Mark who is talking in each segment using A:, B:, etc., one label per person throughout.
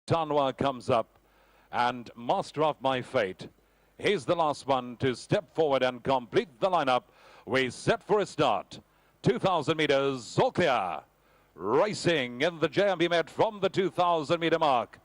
A: Tanwa comes up, and Master of My Fate. He's the last one to step forward and complete the lineup. We set for a start. 2,000 meters, all clear. Racing in the JMB Met from the 2,000 meter mark.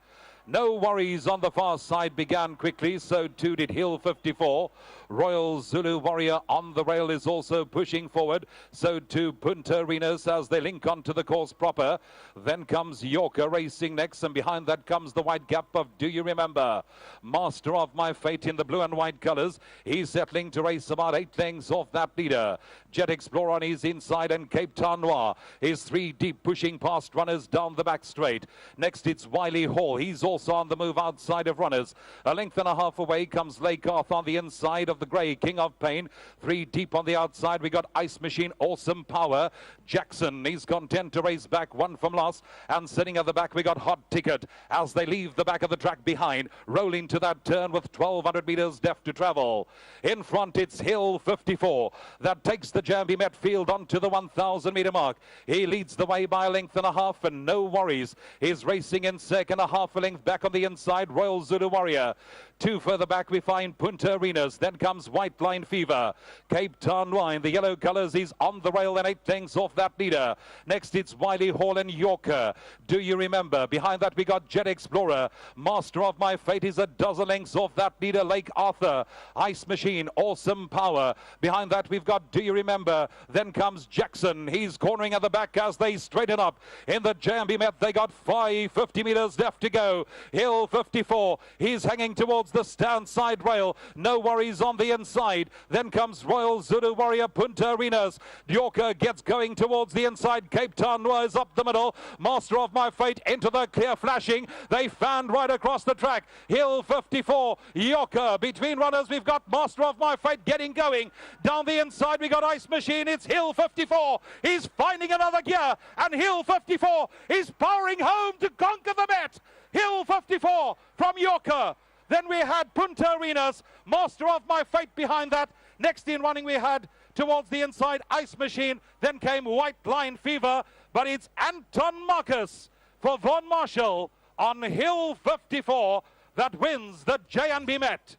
A: No Worries on the far side began quickly, so too did Hill 54. Royal Zulu Warrior on the rail is also pushing forward, so too Punta Arenas as they link onto the course proper. Then comes Yorker racing next, and behind that comes the white gap of Do You Remember? Master of My Fate in the blue and white colours. He's settling to race about 8 lengths off that leader. Jet Explorer on his inside, and Cape Town Noir is 3 deep, pushing past runners down the back straight. Next it's Wiley Hall. He's also on the move outside of runners. A length and a half away comes Lake Arthur on the inside of the grey King of Pain. 3 deep on the outside. We got Ice Machine, Awesome Power. Jackson, he's content to race back, 1 from last. And sitting at the back we got Hot Ticket as they leave the back of the track behind, rolling to that turn with 1,200 meters left to travel. In front it's Hill 54 that takes the JMB Met field onto the 1,000 meter mark. He leads the way by a length and a half, and No Worries is racing in second, a half a length back on the inside. Royal Zulu Warrior. 2 further back we find Punta Arenas. Then comes White Line Fever. Cape Town Wine, the yellow colours, he's on the rail and 8 lengths off that leader. Next it's Wiley Hall and Yorker. Do You Remember? Behind that we got Jet Explorer. Master of My Fate is a dozen lengths off that leader. Lake Arthur. Ice Machine, Awesome Power. Behind that we've got Do You Remember? Then comes Jackson. He's cornering at the back as they straighten up. In the JMB Met they got 550 meters left to go. Hill 54, he's hanging towards the stand side rail. No Worries on the inside. Then comes Royal Zulu Warrior, Punta Arenas. Yorker gets going towards the inside. Cape Town Noir is up the middle. Master of My Fate into the clear flashing. They fanned right across the track. Hill 54, Yorker. Between runners we've got Master of My Fate getting going. Down the inside we got Ice Machine. It's Hill 54. He's finding another gear, and Hill 54 is powering home to conquer the Met. Hill 54 from Yorker. Then we had Punta Arenas, Master of My Fate behind that. Next in running we had towards the inside Ice Machine. Then came White Line Fever. But it's Anton Marcus for Von Marshall on Hill 54 that wins the JMB Met.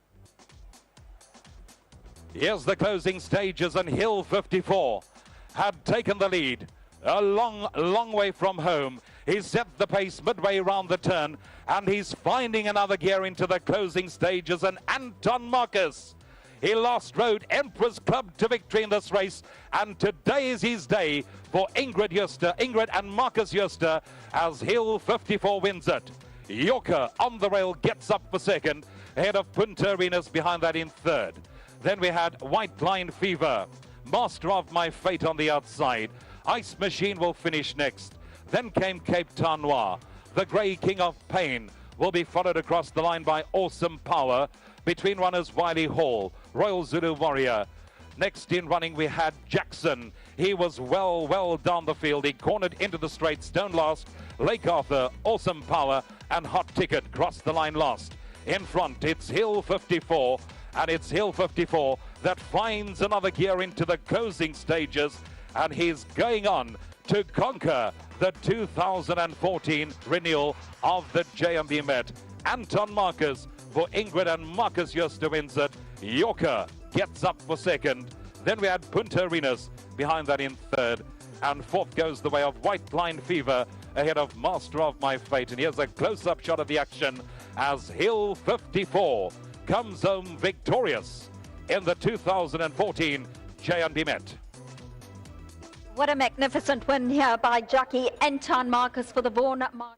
A: Here's the closing stages, and Hill 54 had taken the lead. A long way from home. He's set the pace midway round the turn, and he's finding another gear into the closing stages. And Anton Marcus, he last rode Emperor's Club to victory in this race, and today is his day for Ingrid and Marcus Juster as Hill 54 wins it. Yorker on the rail gets up for second, ahead of Punta Arenas behind that in third. Then we had White Line Fever, Master of My Fate on the outside. Ice Machine will finish next. Then came Cape Town Noir. The Grey King of Pain will be followed across the line by Awesome Power. Between runners Wiley Hall, Royal Zulu Warrior. Next in running we had Jackson. He was well down the field. He cornered into the straight, stone last. Lake Arthur, Awesome Power, and Hot Ticket crossed the line last. In front it's Hill 54, and it's Hill 54 that finds another gear into the closing stages, and he's going on to conquer the 2014 renewal of the JMB Met. Anton Marcus for Ingrid and Marcus Juster wins it. Yorker gets up for second. Then we had Punta Arenas behind that in third. And fourth goes the way of White Line Fever ahead of Master of My Fate. And here's a close-up shot of the action as Hill 54 comes home victorious in the 2014 JMB Met.
B: What a magnificent win here by jockey Anton Marcus for the Vaughan Mark.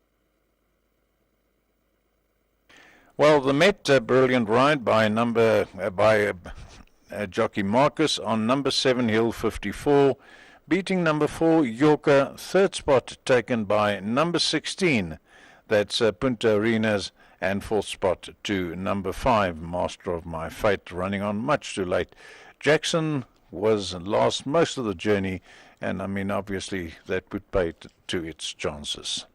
C: Well, the Met, a brilliant ride by jockey Marcus on number 7 Hill 54, beating number 4 Yorker. Third spot taken by number 16, that's Punta Arenas, and fourth spot to number 5 Master of My Fate, running on much too late. Jackson was last most of the journey, and I mean obviously that would pay to its chances.